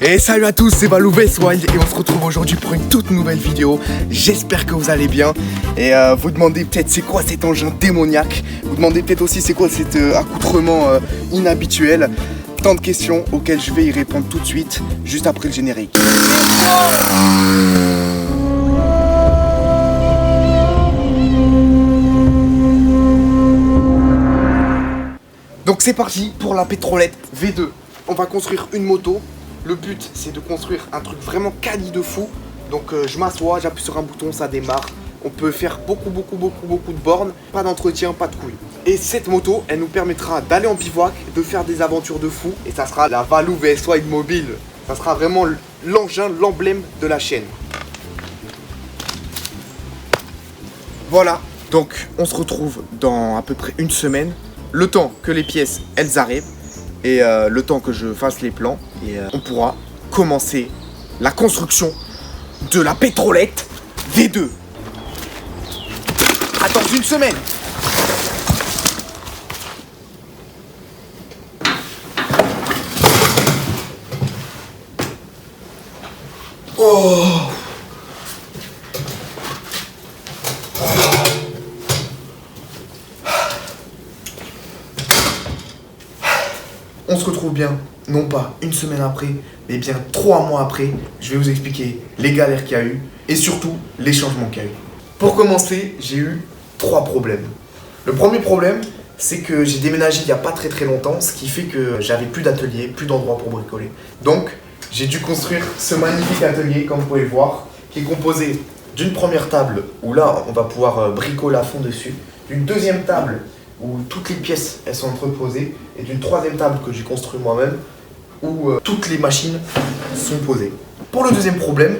Et salut à tous, c'est Valou vs Wild et on se retrouve aujourd'hui pour une toute nouvelle vidéo. J'espère que vous allez bien. Et vous demandez peut-être c'est quoi cet engin démoniaque. Vous demandez peut-être aussi c'est quoi cet accoutrement inhabituel. Tant de questions auxquelles je vais y répondre tout de suite, juste après le générique. Donc c'est parti pour la pétrolette V2. On va construire une moto. Le but c'est de construire un truc vraiment quali de fou. Donc je m'assois, j'appuie sur un bouton, ça démarre. On peut faire beaucoup de bornes. Pas d'entretien, pas de couilles. Et cette moto, elle nous permettra d'aller en bivouac, de faire des aventures de fou. Et ça sera la Valou vs Wild mobile. Ça sera vraiment l'engin, l'emblème de la chaîne. Voilà, donc on se retrouve dans à peu près une semaine. Le temps que les pièces, elles arrivent. Et le temps que je fasse les plans. Et on pourra commencer la construction de la pétrolette V2. Attends une semaine. Oh. On se retrouve bien, non pas une semaine après, mais bien 3 mois après. Je vais vous expliquer les galères qu'il y a eu et surtout les changements qu'il y a eu. Pour commencer, j'ai eu 3 problèmes. Le premier problème, c'est que j'ai déménagé il n'y a pas très longtemps, ce qui fait que j'avais plus d'atelier, plus d'endroit pour bricoler. Donc, j'ai dû construire ce magnifique atelier, comme vous pouvez le voir, qui est composé d'une première table où là, on va pouvoir bricoler à fond dessus, d'une deuxième table où toutes les pièces elles sont entreposées, et d'une troisième table que j'ai construite moi-même où toutes les machines sont posées. Pour le deuxième problème,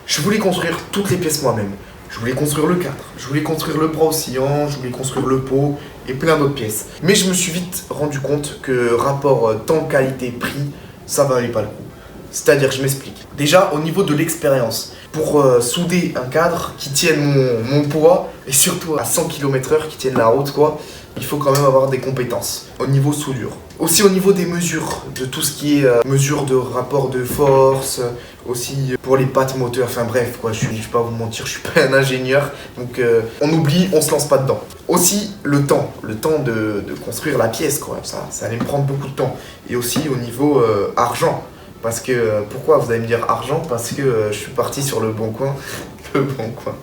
je voulais construire toutes les pièces moi-même. Je voulais construire le cadre, je voulais construire le bras oscillant, je voulais construire le pot et plein d'autres pièces. Mais je me suis vite rendu compte que rapport temps qualité-prix, ça valait pas le coup. C'est-à-dire, je m'explique. Déjà, au niveau de l'expérience, pour souder un cadre qui tienne mon poids, et surtout à 100 km/h, qui tienne la route, quoi, il faut quand même avoir des compétences au niveau soudure. Aussi au niveau des mesures, de tout ce qui est mesure de rapport de force, aussi pour les pattes moteurs, enfin bref, quoi, je vais pas vous mentir, je suis pas un ingénieur, donc on oublie, on se lance pas dedans. Aussi le temps de construire la pièce, quoi, ça allait me prendre beaucoup de temps. Et aussi au niveau argent. Parce que, pourquoi vous allez me dire argent? Parce que je suis parti sur le bon coin. Le bon coin.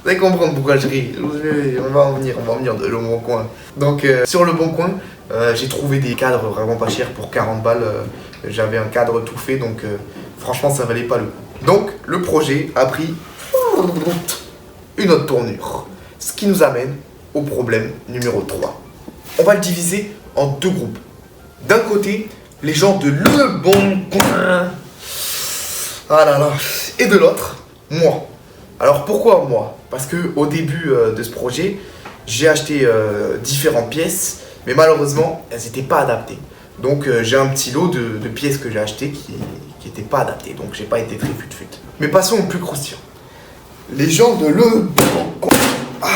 Vous allez comprendre pourquoi je ris. On va en venir de le bon coin. Donc, sur le bon coin, j'ai trouvé des cadres vraiment pas chers pour 40 balles. J'avais un cadre tout fait, donc franchement, ça valait pas le coup. Donc, le projet a pris une autre tournure. Ce qui nous amène au problème numéro 3. On va le diviser en 2 groupes. D'un côté, les gens de le bon coin. Ah là là. Et de l'autre, moi. Alors pourquoi moi? Parce que au début de ce projet, j'ai acheté différentes pièces, mais malheureusement, elles n'étaient pas adaptées. Donc j'ai un petit lot de pièces que j'ai achetées qui n'étaient pas adaptées. Donc j'ai pas été très fut-fut. Mais passons au plus croustillant. Les gens de le bon coin. Ah.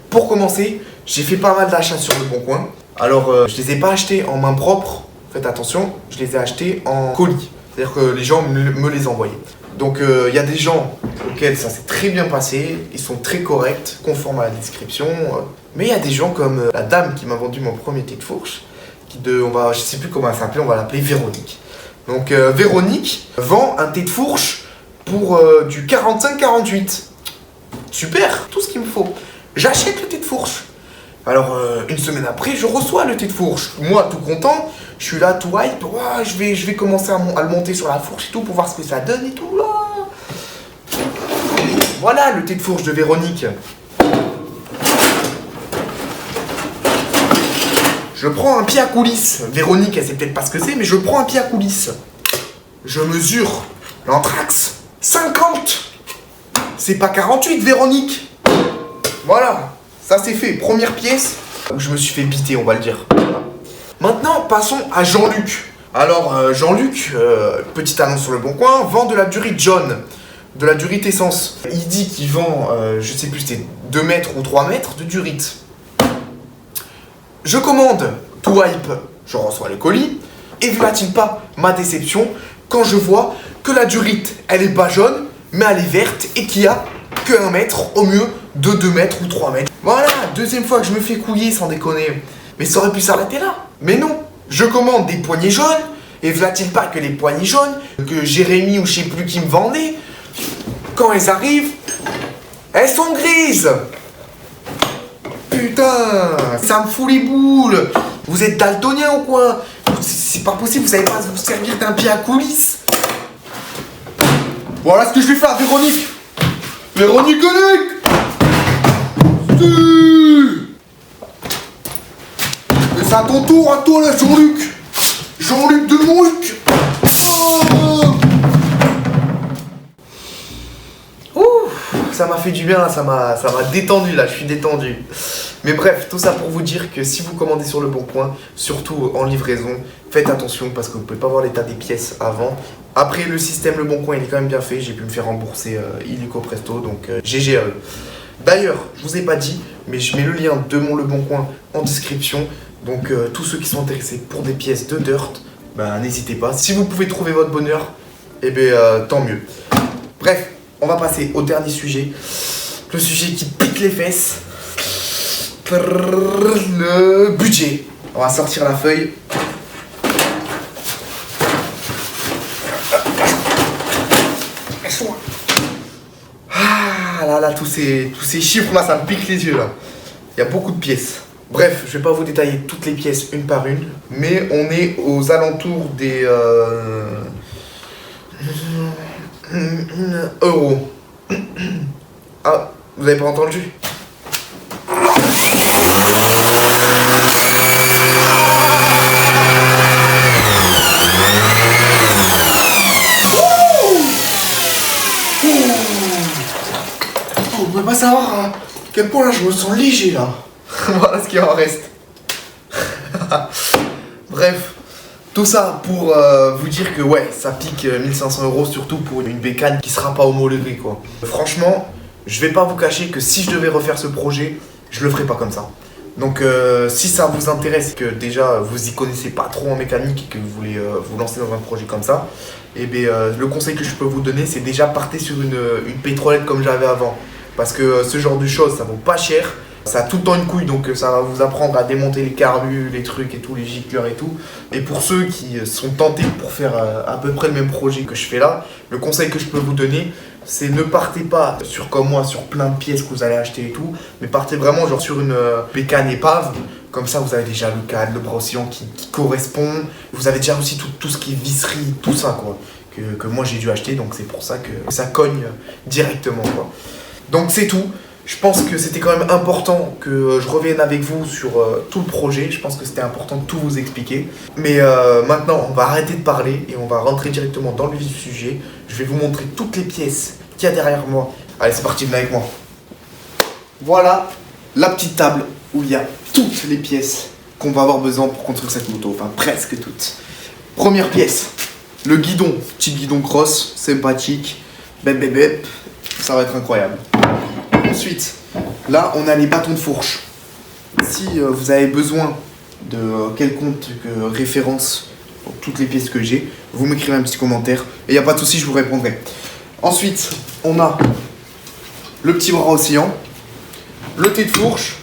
Pour commencer, j'ai fait pas mal d'achats sur le bon coin. Alors, je les ai pas achetés en main propre, faites attention, je les ai achetés en colis. C'est-à-dire que les gens me les envoyaient. Donc, il y a des gens auxquels ça s'est très bien passé, ils sont très corrects, conformes à la description. Mais il y a des gens comme la dame qui m'a vendu mon premier tête-fourche, je sais plus comment elle s'appelait, on va l'appeler Véronique. Donc, Véronique vend un tête-fourche pour du 45-48. Super, tout ce qu'il me faut. J'achète le tête-fourche. Alors, une semaine après, je reçois le tête-fourche. Moi, tout content, je suis là, tout hype. Ouais, je vais commencer à le monter sur la fourche et tout pour voir ce que ça donne et tout. Là. Voilà le tête-fourche de Véronique. Je prends un pied à coulisse. Véronique, elle sait peut-être pas ce que c'est, mais je prends un pied à coulisse. Je mesure l'anthrax. 50. C'est pas 48, Véronique. Voilà. Ça c'est fait, première pièce où je me suis fait biter, on va le dire. Maintenant, passons à Jean-Luc. Alors, Jean-Luc, petite annonce sur le bon coin, vend de la durite jaune, de la durite essence. Il dit qu'il vend, je sais plus, c'était 2 mètres ou 3 mètres de durite. Je commande, tout hype, je reçois le colis. Et voilà-t-il pas ma déception, quand je vois que la durite, elle est pas jaune, mais elle est verte et qu'il y a que 1 mètre, au mieux de 2 mètres ou 3 mètres. Voilà, deuxième fois que je me fais couiller sans déconner. Mais ça aurait pu s'arrêter là. Mais non, je commande des poignées jaunes, et voilà-t-il pas que les poignées jaunes, que Jérémy ou je sais plus qui me vendait, quand elles arrivent, elles sont grises. Putain, ça me fout les boules. Vous êtes daltonien ou quoi? C'est pas possible, vous savez pas vous servir d'un pied à coulisses. Voilà ce que je vais faire, Véronique. Véronique Connect. Et c'est à ton tour, à toi là, Jean-Luc. Jean-Luc de Montluc. Ça m'a fait du bien, ça m'a détendu là, je suis détendu. Mais bref, tout ça pour vous dire que si vous commandez sur le Bon Coin, surtout en livraison, faites attention parce que vous pouvez pas voir l'état des pièces avant. Après, le système Le Bon Coin, il est quand même bien fait, j'ai pu me faire rembourser illico presto, donc GG à eux. D'ailleurs, je vous ai pas dit, mais je mets le lien de mon Le Bon Coin en description. Donc tous ceux qui sont intéressés pour des pièces de dirt, ben, n'hésitez pas. Si vous pouvez trouver votre bonheur, eh bien tant mieux. Bref, on va passer au dernier sujet. Le sujet qui pique les fesses. Le budget. On va sortir la feuille. Ah là là, tous ces chiffres là, ça me pique les yeux là. Il y a beaucoup de pièces. Bref, je vais pas vous détailler toutes les pièces une par une, mais on est aux alentours des euros. Ah, vous avez pas entendu? Vous pouvez pas savoir à quel point là je me sens léger là. Voilà ce qu'il en reste. Bref, tout ça pour vous dire que ouais, ça pique 1500 €, surtout pour une bécane qui sera pas homologuée quoi. Franchement, je vais pas vous cacher que si je devais refaire ce projet, je le ferais pas comme ça. Donc si ça vous intéresse, que déjà vous y connaissez pas trop en mécanique et que vous voulez vous lancer dans un projet comme ça, et bien le conseil que je peux vous donner, c'est déjà partez sur une pétrolette comme j'avais avant. Parce que ce genre de choses, ça vaut pas cher. Ça a tout le temps une couille, donc ça va vous apprendre à démonter les carbus, les trucs et tout, les gicleurs et tout. Et pour ceux qui sont tentés pour faire à peu près le même projet que je fais là, le conseil que je peux vous donner, c'est ne partez pas sur comme moi, sur plein de pièces que vous allez acheter et tout, mais partez vraiment genre sur une bécane épave. Comme ça, vous avez déjà le cadre, le bras oscillant qui correspond. Vous avez déjà aussi tout ce qui est visserie, tout ça quoi, que moi j'ai dû acheter, donc c'est pour ça que ça cogne directement quoi. Donc c'est tout. Je pense que c'était quand même important que je revienne avec vous sur tout le projet. Je pense que c'était important de tout vous expliquer. Mais maintenant, on va arrêter de parler et on va rentrer directement dans le vif du sujet. Je vais vous montrer toutes les pièces qu'il y a derrière moi. Allez, c'est parti, venez avec moi. Voilà la petite table où il y a toutes les pièces qu'on va avoir besoin pour construire cette moto. Enfin, presque toutes. Première pièce, le guidon. Petit guidon cross, sympathique. Bep, bep, bep. Ça va être incroyable. Ensuite, là, on a les bâtons de fourche. Si vous avez besoin de quelconque référence pour toutes les pièces que j'ai, vous m'écrivez un petit commentaire et il n'y a pas de souci, je vous répondrai. Ensuite, on a le petit bras oscillant, le thé de fourche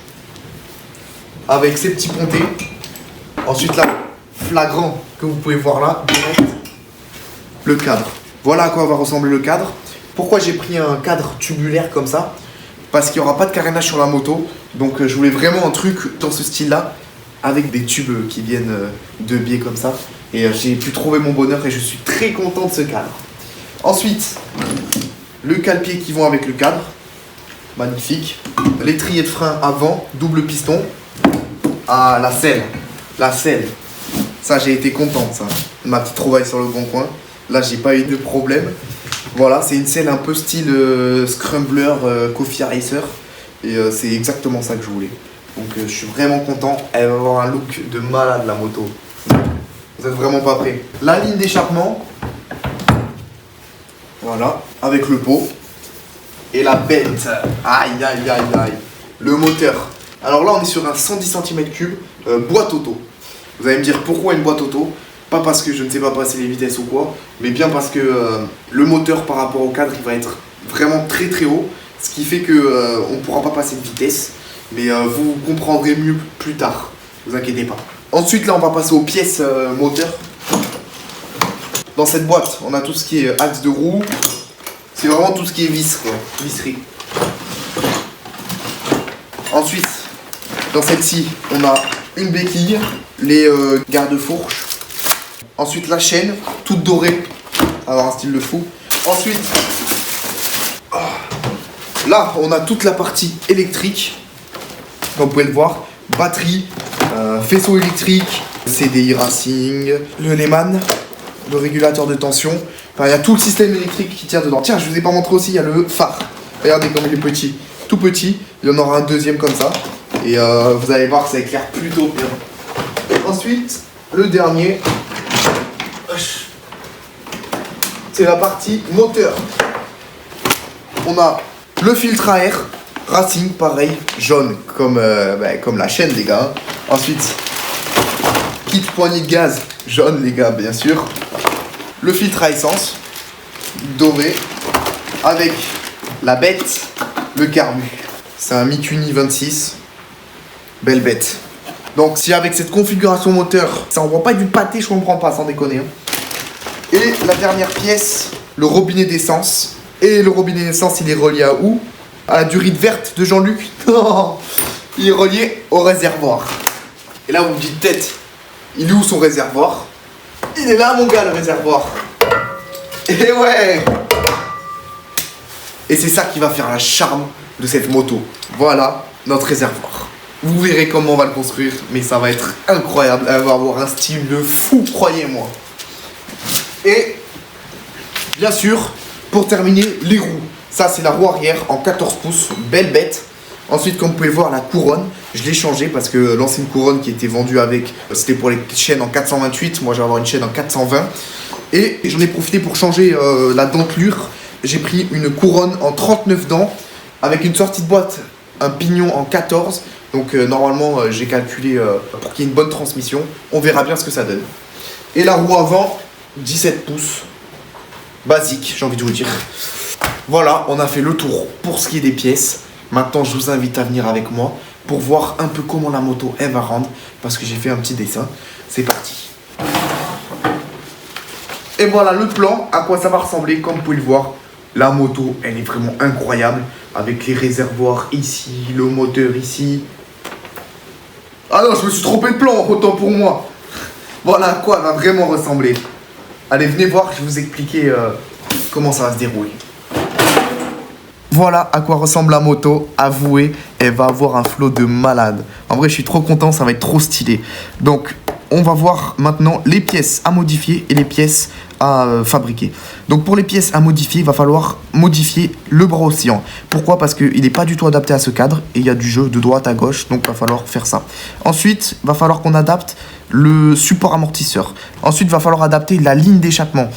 avec ses petits pontés. Ensuite, là, flagrant que vous pouvez voir là, direct, le cadre. Voilà à quoi va ressembler le cadre. Pourquoi j'ai pris un cadre tubulaire comme ça? Parce qu'il n'y aura pas de carénage sur la moto. Donc je voulais vraiment un truc dans ce style-là, avec des tubes qui viennent de biais comme ça. Et j'ai pu trouver mon bonheur et je suis très content de ce cadre. Ensuite, le cale-pied qui vont avec le cadre. Magnifique. L'étrier de frein avant, double piston. Ah, la selle. La selle. Ça, j'ai été content, ça. Ma petite trouvaille sur le Bon Coin. Là, j'ai pas eu de problème. Voilà, c'est une selle un peu style Scrambler, Coffee Racer. Et c'est exactement ça que je voulais. Donc je suis vraiment content. Elle va avoir un look de malade la moto. Vous êtes vraiment pas prêts. La ligne d'échappement. Voilà, avec le pot. Et la bête. Aïe, aïe, aïe, aïe. Le moteur. Alors là, on est sur un 110 cm3 boîte auto. Vous allez me dire pourquoi une boîte auto? Pas parce que je ne sais pas passer les vitesses ou quoi, mais bien parce que le moteur par rapport au cadre, il va être vraiment très très haut. Ce qui fait que on ne pourra pas passer de vitesse. Mais vous comprendrez mieux plus tard. Ne vous inquiétez pas. Ensuite, là, on va passer aux pièces moteurs. Dans cette boîte, on a tout ce qui est axe de roue. C'est vraiment tout ce qui est vis, quoi. Visserie. Ensuite, dans celle-ci, on a une béquille, les garde-fourches. Ensuite, la chaîne, toute dorée. Alors, un style de fou. Ensuite, là, on a toute la partie électrique. Comme vous pouvez le voir, batterie, faisceau électrique, CDI Racing, le Lehman, le régulateur de tension. Enfin, il y a tout le système électrique qui tient dedans. Tiens, je vous ai pas montré aussi, il y a le phare. Regardez comme il est petit, tout petit. Il y en aura un deuxième comme ça. Et vous allez voir que ça éclaire plutôt bien. Ensuite, le dernier, c'est la partie moteur. On a le filtre à air. Racing, pareil, jaune, comme la chaîne, les gars. Ensuite, kit poignée de gaz, jaune, les gars, bien sûr. Le filtre à essence, doré, avec la bête, le carbu. C'est un Mikuni 26, belle bête. Donc, si avec cette configuration moteur, ça envoie pas du pâté, je comprends pas, sans déconner. Hein. Et la dernière pièce, le robinet d'essence. Et le robinet d'essence, il est relié à où? À la durite verte de Jean-Luc. Non, il est relié au réservoir. Et là, vous me dites, tête, il est où son réservoir? Il est là, mon gars, le réservoir. Et ouais. Et c'est ça qui va faire la charme de cette moto. Voilà notre réservoir. Vous verrez comment on va le construire, mais ça va être incroyable. Elle va avoir un style de fou, croyez-moi. Et bien sûr, pour terminer, les roues. Ça, c'est la roue arrière en 14 pouces, belle bête. Ensuite, comme vous pouvez voir, la couronne, je l'ai changée parce que l'ancienne couronne qui était vendue avec, c'était pour les chaînes en 428. Moi, je vais avoir une chaîne en 420. Et j'en ai profité pour changer la dentelure. J'ai pris une couronne en 39 dents avec une sortie de boîte, un pignon en 14. Donc, normalement, j'ai calculé pour qu'il y ait une bonne transmission. On verra bien ce que ça donne. Et la roue avant, 17 pouces. Basique, j'ai envie de vous dire. Voilà, on a fait le tour pour ce qui est des pièces. Maintenant, je vous invite à venir avec moi pour voir un peu comment la moto, elle va rendre. Parce que j'ai fait un petit dessin. C'est parti. Et voilà le plan, à quoi ça va ressembler. Comme vous pouvez le voir, la moto, elle est vraiment incroyable. Avec les réservoirs ici, le moteur ici. Ah non, je me suis trompé de plan, autant pour moi. Voilà à quoi elle va vraiment ressembler. Allez, venez voir, je vais vous expliquer comment ça va se dérouler. Voilà à quoi ressemble la moto. Avouez, elle va avoir un flow de malade. En vrai, je suis trop content, ça va être trop stylé. Donc, on va voir maintenant les pièces à modifier et les pièces à fabriquer. Donc, pour les pièces à modifier, il va falloir modifier le bras oscillant. Pourquoi? Parce qu'il n'est pas du tout adapté à ce cadre et il y a du jeu de droite à gauche, donc il va falloir faire ça. Ensuite, il va falloir qu'on adapte le support amortisseur. Ensuite, il va falloir adapter la ligne d'échappement.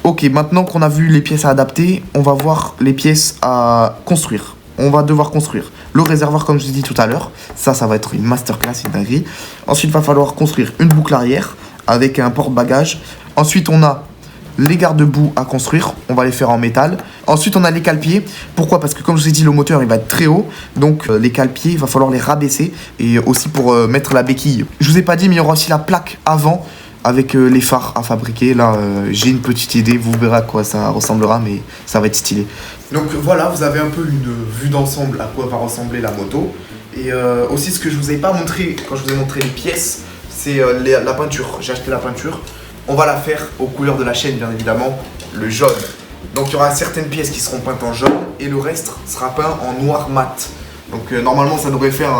Ok, maintenant qu'on a vu les pièces à adapter, on va voir les pièces à construire. On va devoir construire le réservoir comme je vous ai dit tout à l'heure. Ça va être une masterclass, une dinguerie. Ensuite, il va falloir construire une boucle arrière avec un porte-bagages. Ensuite, on a les garde-boue à construire. On va les faire en métal. Ensuite, on a les cale-pieds. Pourquoi? Parce que comme je vous ai dit, le moteur, il va être très haut. Donc, les cale-pieds, il va falloir les rabaisser. Et aussi pour mettre la béquille. Je vous ai pas dit, mais il y aura aussi la plaque avant avec les phares à fabriquer. Là, j'ai une petite idée. Vous verrez à quoi ça ressemblera, mais ça va être stylé. Donc voilà, vous avez un peu une vue d'ensemble à quoi va ressembler la moto. Et aussi, ce que je vous ai pas montré quand je vous ai montré les pièces, c'est la peinture. J'ai acheté la peinture. On va la faire aux couleurs de la chaîne, bien évidemment, le jaune. Donc il y aura certaines pièces qui seront peintes en jaune et le reste sera peint en noir mat. Donc normalement, ça devrait faire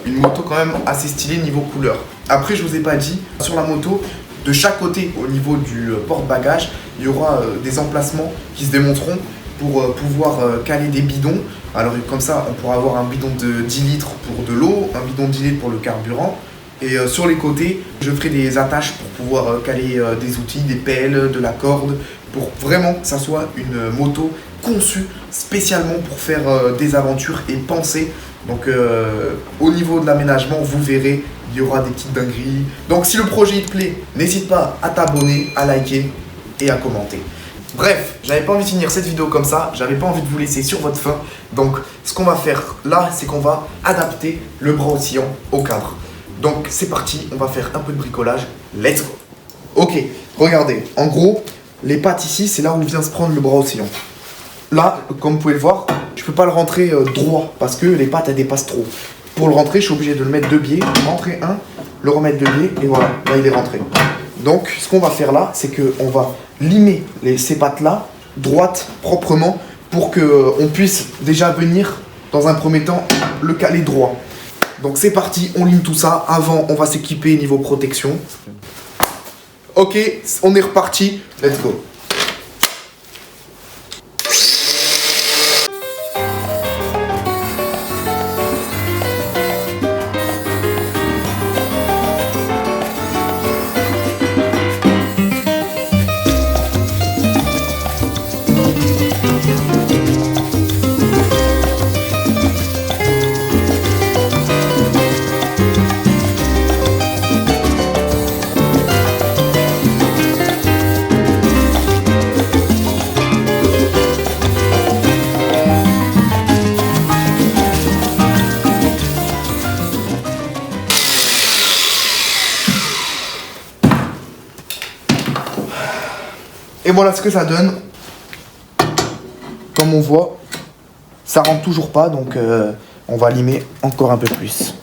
une moto quand même assez stylée niveau couleur. Après, je vous ai pas dit, sur la moto, de chaque côté, au niveau du porte-bagages, il y aura des emplacements qui se démonteront pour pouvoir caler des bidons. Alors comme ça, on pourra avoir un bidon de 10 litres pour de l'eau, un bidon de 10 litres pour le carburant. Et sur les côtés, je ferai des attaches pour pouvoir caler des outils, des pelles, de la corde, pour vraiment que ça soit une moto conçue spécialement pour faire des aventures et penser. Donc au niveau de l'aménagement, vous verrez, il y aura des petites dingueries. Donc si le projet te plaît, n'hésite pas à t'abonner, à liker et à commenter. Bref, j'avais pas envie de finir cette vidéo comme ça, j'avais pas envie de vous laisser sur votre faim. Donc ce qu'on va faire là, c'est qu'on va adapter le bras oscillant au cadre. Donc c'est parti, on va faire un peu de bricolage, let's go. Ok, regardez, en gros, les pattes ici, c'est là où vient se prendre le bras oscillant. Là, comme vous pouvez le voir, je peux pas le rentrer droit parce que les pattes elles dépassent trop. Pour le rentrer, je suis obligé de le mettre deux biais, rentrer un, le remettre deux biais et voilà, là il est rentré. Donc ce qu'on va faire là, c'est qu'on va limer ces pattes là, droites, proprement, pour qu'on puisse déjà venir, dans un premier temps, le caler droit. Donc c'est parti, on lime tout ça. Avant, on va s'équiper niveau protection. Ok, on est reparti, let's go. Et voilà ce que ça donne. Comme on voit, ça rentre toujours pas, donc on va limer encore un peu plus.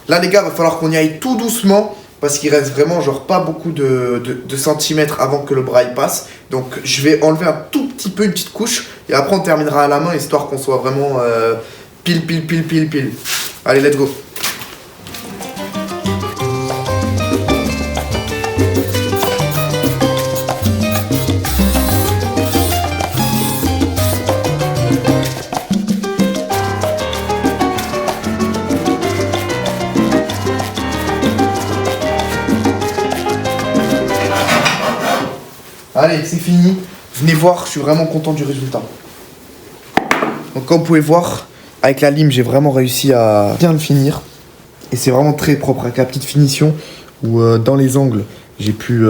Là les gars, il va falloir qu'on y aille tout doucement, parce qu'il reste vraiment genre pas beaucoup de centimètres avant que le bras y passe. Donc je vais enlever un tout petit peu, une petite couche, et après on terminera à la main, histoire qu'on soit vraiment pile. Allez, let's go. Allez, c'est fini. Venez voir, je suis vraiment content du résultat. Donc comme vous pouvez voir, avec la lime, j'ai vraiment réussi à bien le finir. Et c'est vraiment très propre, avec la petite finition où dans les angles, j'ai pu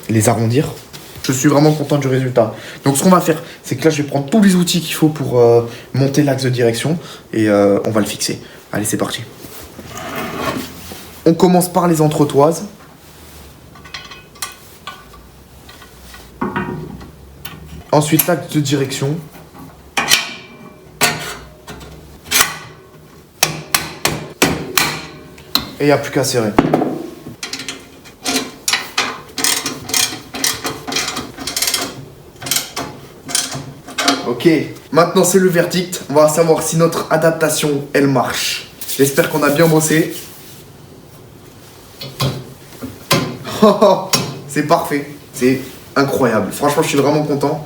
les arrondir. Je suis vraiment content du résultat. Donc ce qu'on va faire, c'est que là, je vais prendre tous les outils qu'il faut pour monter l'axe de direction. Et on va le fixer. Allez, c'est parti. On commence par les entretoises. Ensuite, l'axe de direction. Et il n'y a plus qu'à serrer. Ok, maintenant c'est le verdict. On va savoir si notre adaptation, elle marche. J'espère qu'on a bien bossé. C'est parfait. C'est incroyable. Franchement, je suis vraiment content.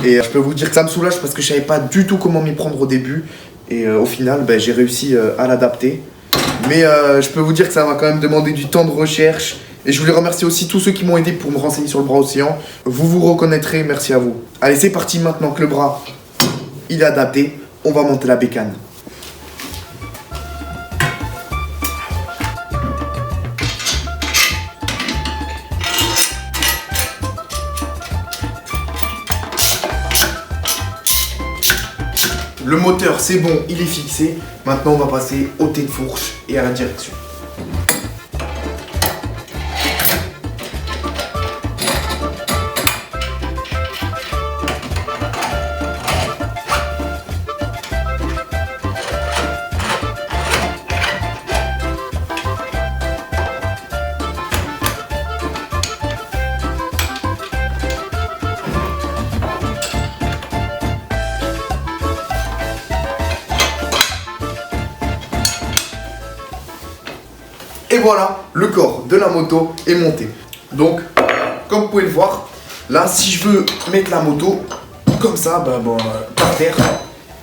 Et je peux vous dire que ça me soulage parce que je savais pas du tout comment m'y prendre au début. Et au final, j'ai réussi à l'adapter. Mais je peux vous dire que ça m'a quand même demandé du temps de recherche. Et je voulais remercier aussi tous ceux qui m'ont aidé pour me renseigner sur le bras oscillant. Vous vous reconnaîtrez, merci à vous. Allez, c'est parti maintenant que le bras, il est adapté. On va monter la bécane. Le moteur, c'est bon, il est fixé. Maintenant, on va passer au thé de fourche et à la direction. Et voilà, le corps de la moto est monté. Donc, comme vous pouvez le voir, là, si je veux mettre la moto comme ça, par terre,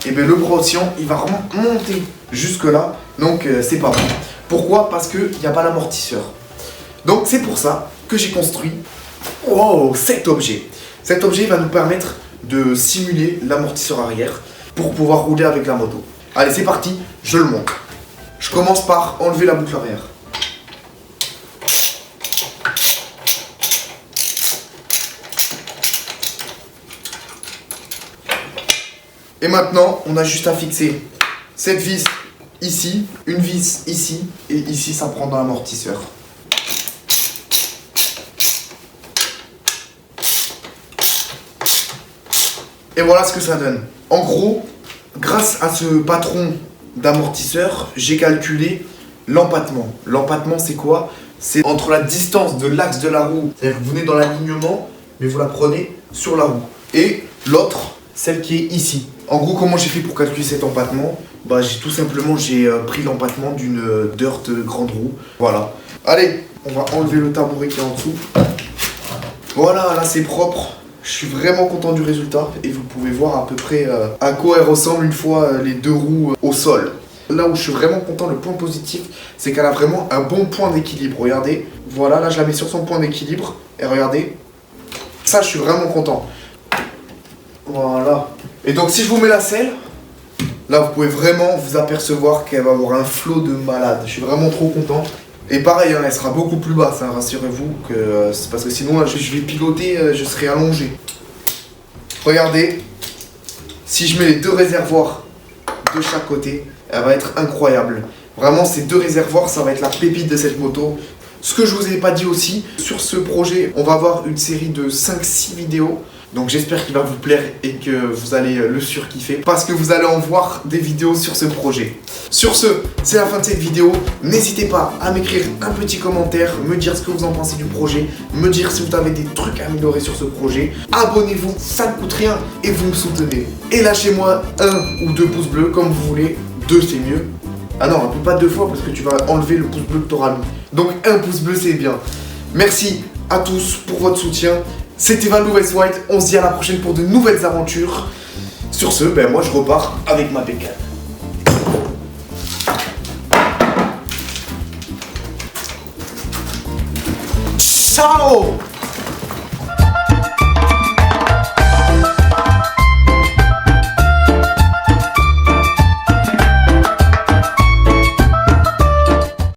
et le bras oscillant, il va remonter jusque là. Donc, c'est pas bon. Pourquoi? Parce qu'il n'y a pas l'amortisseur. Donc, c'est pour ça que j'ai construit cet objet. Cet objet va nous permettre de simuler l'amortisseur arrière pour pouvoir rouler avec la moto. Allez, c'est parti, je le monte. Je commence par enlever la boucle arrière. Et maintenant, on a juste à fixer cette vis ici, une vis ici, et ici, ça prend dans l'amortisseur. Et voilà ce que ça donne. En gros, grâce à ce patron d'amortisseur, j'ai calculé l'empattement. L'empattement, c'est quoi? C'est entre la distance de l'axe de la roue, c'est-à-dire que vous venez dans l'alignement, mais vous la prenez sur la roue. Et l'autre, celle qui est ici. En gros, comment j'ai fait pour calculer cet empattement? Bah, j'ai pris l'empattement d'une dirt grande roue. Voilà. Allez, on va enlever le tabouret qui est en dessous. Voilà, là c'est propre. Je suis vraiment content du résultat et vous pouvez voir à peu près à quoi elle ressemble une fois les deux roues au sol. Là où je suis vraiment content, le point positif, c'est qu'elle a vraiment un bon point d'équilibre. Regardez, voilà, là je la mets sur son point d'équilibre et regardez, ça je suis vraiment content. Voilà. Et donc si je vous mets la selle, là vous pouvez vraiment vous apercevoir qu'elle va avoir un flot de malade. Je suis vraiment trop content. Et pareil, hein, elle sera beaucoup plus basse, hein, rassurez-vous, que c'est parce que sinon je vais piloter, je serai allongé. Regardez, si je mets les deux réservoirs de chaque côté, elle va être incroyable. Vraiment, ces deux réservoirs, ça va être la pépite de cette moto. Ce que je vous ai pas dit aussi, sur ce projet, on va avoir une série de 5-6 vidéos. Donc j'espère qu'il va vous plaire et que vous allez le surkiffer parce que vous allez en voir des vidéos sur ce projet. Sur ce, c'est la fin de cette vidéo. N'hésitez pas à m'écrire un petit commentaire, me dire ce que vous en pensez du projet, me dire si vous avez des trucs à améliorer sur ce projet. Abonnez-vous, ça ne coûte rien et vous me soutenez. Et lâchez-moi 1 ou 2 pouces bleus comme vous voulez. 2 c'est mieux. Ah non, on ne peut pas 2 fois parce que tu vas enlever le pouce bleu que tu auras mis. Donc 1 pouce bleu c'est bien. Merci à tous pour votre soutien. C'était Valdo West White, on se dit à la prochaine pour de nouvelles aventures. Sur ce, ben moi je repars avec ma bécane. Ciao!